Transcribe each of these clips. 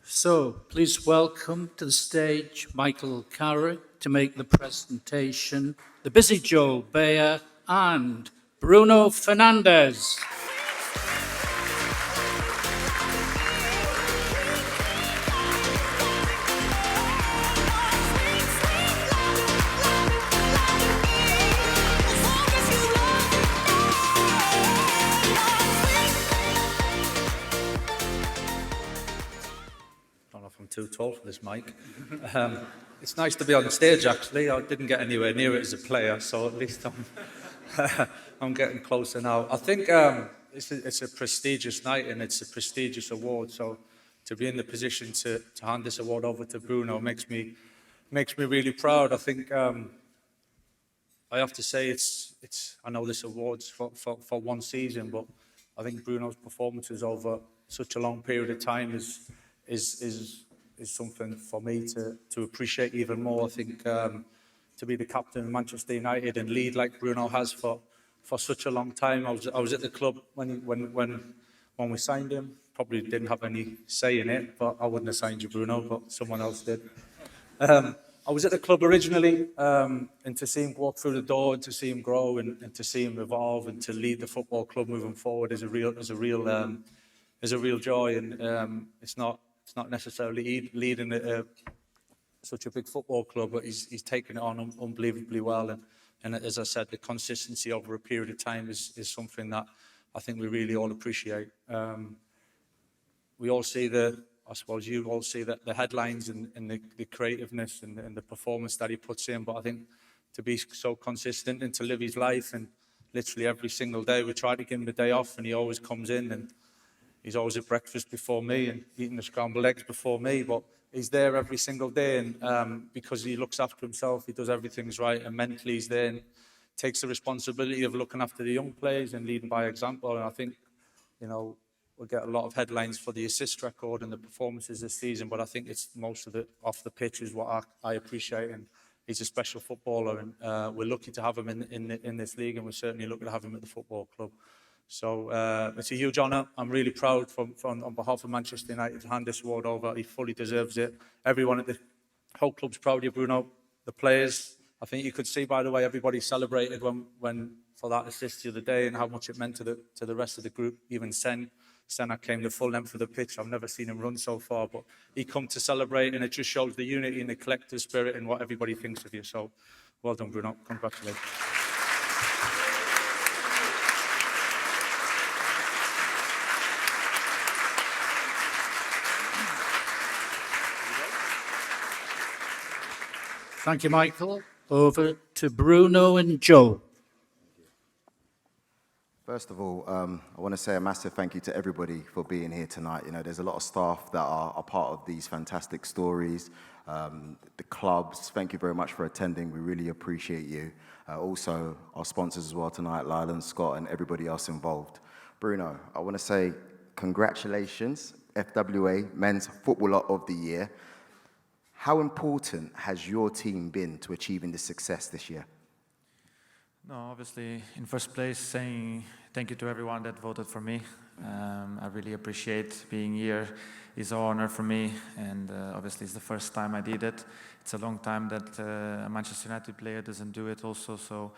So, please welcome to the stage Michael Carrick to make the presentation, the busy Joel Beya and Bruno Fernandes. I'm too tall for this mic. It's nice to be on stage, actually. I didn't get anywhere near it as a player, so at least I'm getting closer now. I think it's a prestigious night and it's a prestigious award, so to be in the position to hand this award over to Bruno makes me really proud. I think I have to say it's I know this award's for one season, but I think Bruno's performances over such a long period of time is something for me to appreciate even more. I think to be the captain of Manchester United and lead like Bruno has for such a long time. I was at the club when we signed him. Probably didn't have any say in it, but I wouldn't have signed you, Bruno, but someone else did. I was at the club originally, and to see him walk through the door, and to see him grow, and to see him evolve, and to lead the football club moving forward is a real joy. And it's not necessarily leading such a big football club, but he's taken it on unbelievably well. And as I said, the consistency over a period of time is something that I think we really all appreciate. We all see I suppose you all see the headlines and the creativeness and the performance that he puts in, but I think to be so consistent and to live his life, and literally every single day we try to give him the day off, and he always comes in and he's always at breakfast before me and eating the scrambled eggs before me, but he's there every single day, and because he looks after himself, he does everything right, and mentally he's there and takes the responsibility of looking after the young players and leading by example. And I think, we'll get a lot of headlines for the assist record and the performances this season, but I think it's most of it off the pitch is what I appreciate, and he's a special footballer, and we're lucky to have him in this league, and we're certainly lucky to have him at the football club. So it's a huge honour. I'm really proud on behalf of Manchester United to hand this award over. He fully deserves it. Everyone at the whole club's proud of you, Bruno. The players, I think you could see, by the way, everybody celebrated when for that assist the other day, and how much it meant to the rest of the group. Even Senna came the full length of the pitch. I've never seen him run so far, but he come to celebrate, and it just shows the unity and the collective spirit and what everybody thinks of you. So well done, Bruno. Congratulations. Thank you, Michael. Over to Bruno and Joe. First of all, I want to say a massive thank you to everybody for being here tonight. There's a lot of staff that are part of these fantastic stories. The clubs, thank you very much for attending. We really appreciate you. Also, our sponsors as well tonight, Lyland, Scott, and everybody else involved. Bruno, I want to say congratulations, FWA Men's Footballer of the Year. How important has your team been to achieving this success this year? No, obviously, in first place, saying thank you to everyone that voted for me. I really appreciate being here. It's an honor for me, and obviously it's the first time I did it. It's a long time that a Manchester United player doesn't do it also, so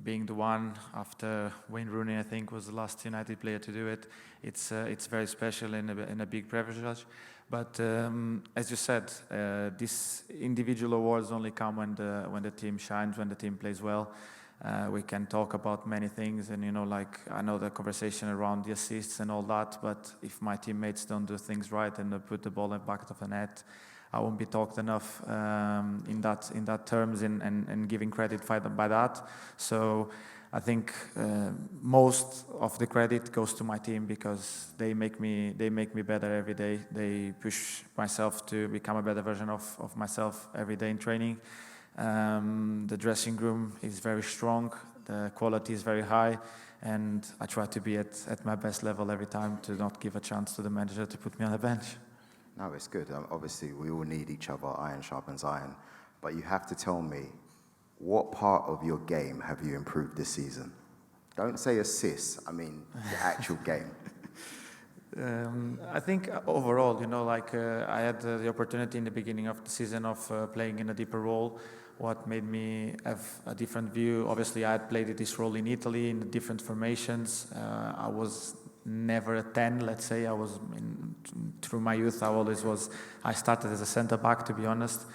being the one after Wayne Rooney, I think, was the last United player to do it, it's very special and a big privilege. But as you said, these individual awards only come when the team shines, when the team plays well. We can talk about many things, and I know the conversation around the assists and all that. But if my teammates don't do things right and put the ball in the back of the net, I won't be talked enough in that terms and giving credit by that. So I think most of the credit goes to my team, because they make me better every day. They push myself to become a better version of myself every day in training. The dressing room is very strong. The quality is very high, and I try to be at my best level every time, to not give a chance to the manager to put me on the bench. No, it's good. Obviously, we all need each other. Iron sharpens iron. But you have to tell me, what part of your game have you improved this season? Don't say assists. I mean the actual game. I think overall, I had the opportunity in the beginning of the season of playing in a deeper role. What made me have a different view? Obviously, I had played this role in Italy in different formations. I was never a 10, let's say. Through my youth, I started as a centre back, to be honest.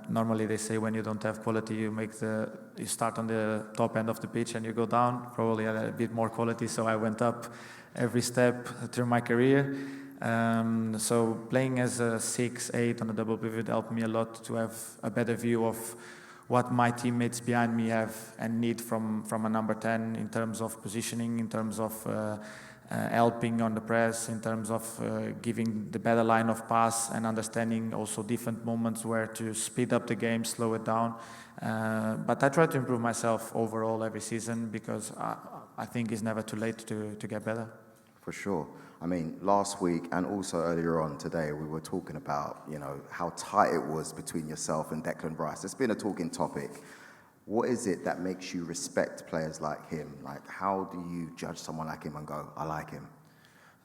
Normally they say when you don't have quality, you start on the top end of the pitch and you go down. Probably I had a bit more quality, so I went up every step through my career. So playing as a 6-8 on a double pivot helped me a lot to have a better view of what my teammates behind me have and need from a number 10 in terms of positioning, in terms of helping on the press, in terms of giving the better line of pass and understanding also different moments where to speed up the game, slow it down. But I try to improve myself overall every season because I think it's never too late to get better. For sure. I mean, last week and also earlier on today, we were talking about, how tight it was between yourself and Declan Rice. It's been a talking topic. What is it that makes you respect players like him? Like, how do you judge someone like him and go, I like him?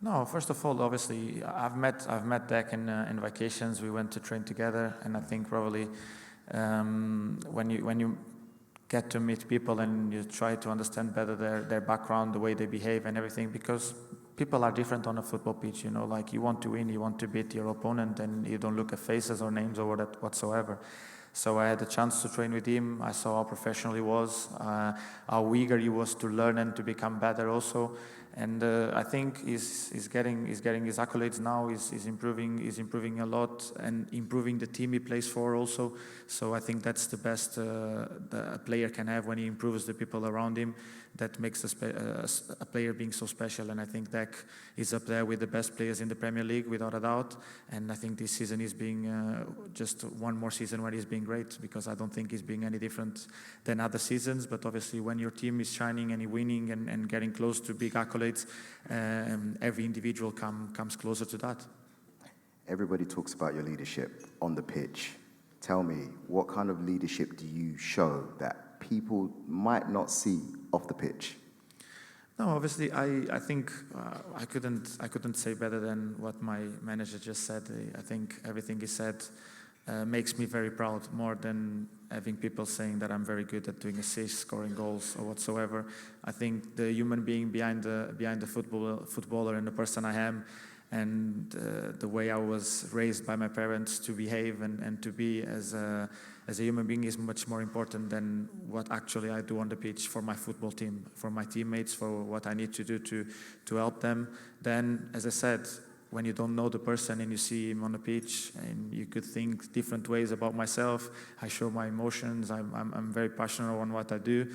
No, first of all, obviously, I've met Dec in vacations. We went to train together, and I think probably when you get to meet people and you try to understand better their background, the way they behave and everything, because people are different on a football pitch, like you want to win, you want to beat your opponent, and you don't look at faces or names or whatsoever. So I had the chance to train with him. I saw how professional he was, how eager he was to learn and to become better also. And I think he's getting his accolades now. He's improving a lot and improving the team he plays for also. So I think that's the best a player can have when he improves the people around him. That makes a player being so special. And I think Dec is up there with the best players in the Premier League without a doubt. And I think this season is being just one more season where he's being great, because I don't think he's being any different than other seasons. But obviously when your team is shining and winning and getting close to big accolades, every individual comes closer to that. Everybody talks about your leadership on the pitch. Tell me, what kind of leadership do you show that people might not see off the pitch? No, obviously, I think I couldn't say better than what my manager just said. I think everything he said makes me very proud, more than having people saying that I'm very good at doing assists, scoring goals, or whatsoever. I think the human being behind the footballer and the person I am, and the way I was raised by my parents to behave and to be as a human being is much more important than what actually I do on the pitch for my football team, for my teammates, for what I need to do to help them. Then, as I said, when you don't know the person and you see him on the pitch, and you could think different ways about myself. I show my emotions. I'm very passionate on what I do.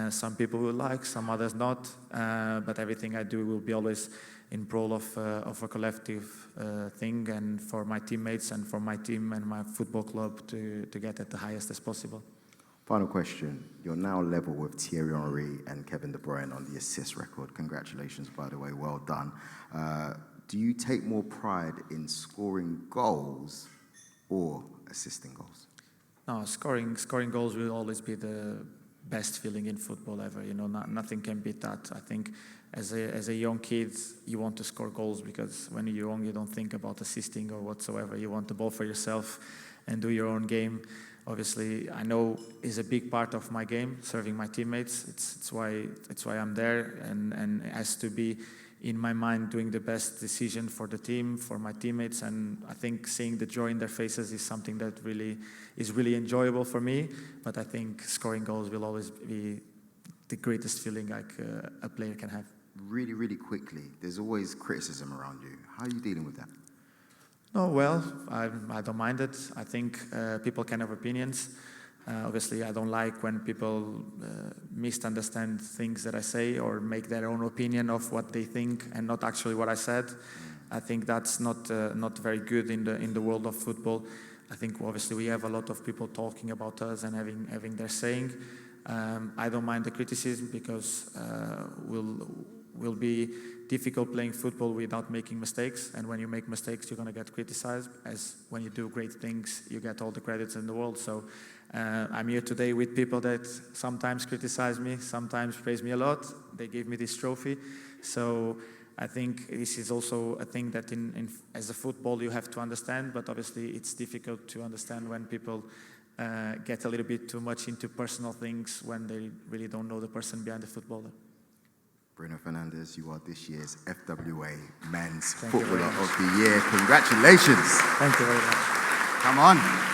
Some people will like, some others not. But everything I do will be always in pro of a collective thing, and for my teammates and for my team and my football club to get at the highest as possible. Final question. You're now level with Thierry Henry and Kevin De Bruyne on the assist record. Congratulations, by the way. Well done. Do you take more pride in scoring goals or assisting goals? No, scoring goals will always be the best feeling in football ever. Nothing can beat that. I think as a young kid, you want to score goals because when you're young, you don't think about assisting or whatsoever. You want the ball for yourself and do your own game. Obviously, I know is a big part of my game, serving my teammates. It's why I'm there, and it has to be in my mind doing the best decision for the team, for my teammates, and I think seeing the joy in their faces is something that is really enjoyable for me. But I think scoring goals will always be the greatest feeling a player can have. Really, really quickly, there's always criticism around you. How are you dealing with that? No, well, I don't mind it. I think people can have opinions. Obviously, I don't like when people misunderstand things that I say or make their own opinion of what they think and not actually what I said. I think that's not very good in the world of football. I think obviously we have a lot of people talking about us and having their saying. I don't mind the criticism because will be difficult playing football without making mistakes, and when you make mistakes you're going to get criticized, as when you do great things you get all the credits in the world. So I'm here today with people that sometimes criticize me, sometimes praise me a lot. They gave me this trophy, so I think this is also a thing that as a football you have to understand, but obviously it's difficult to understand when people get a little bit too much into personal things when they really don't know the person behind the footballer. Bruno Fernandes, you are this year's FWA Men's Thank you very Footballer much. of the Year. Congratulations. Thank you very much. Come on.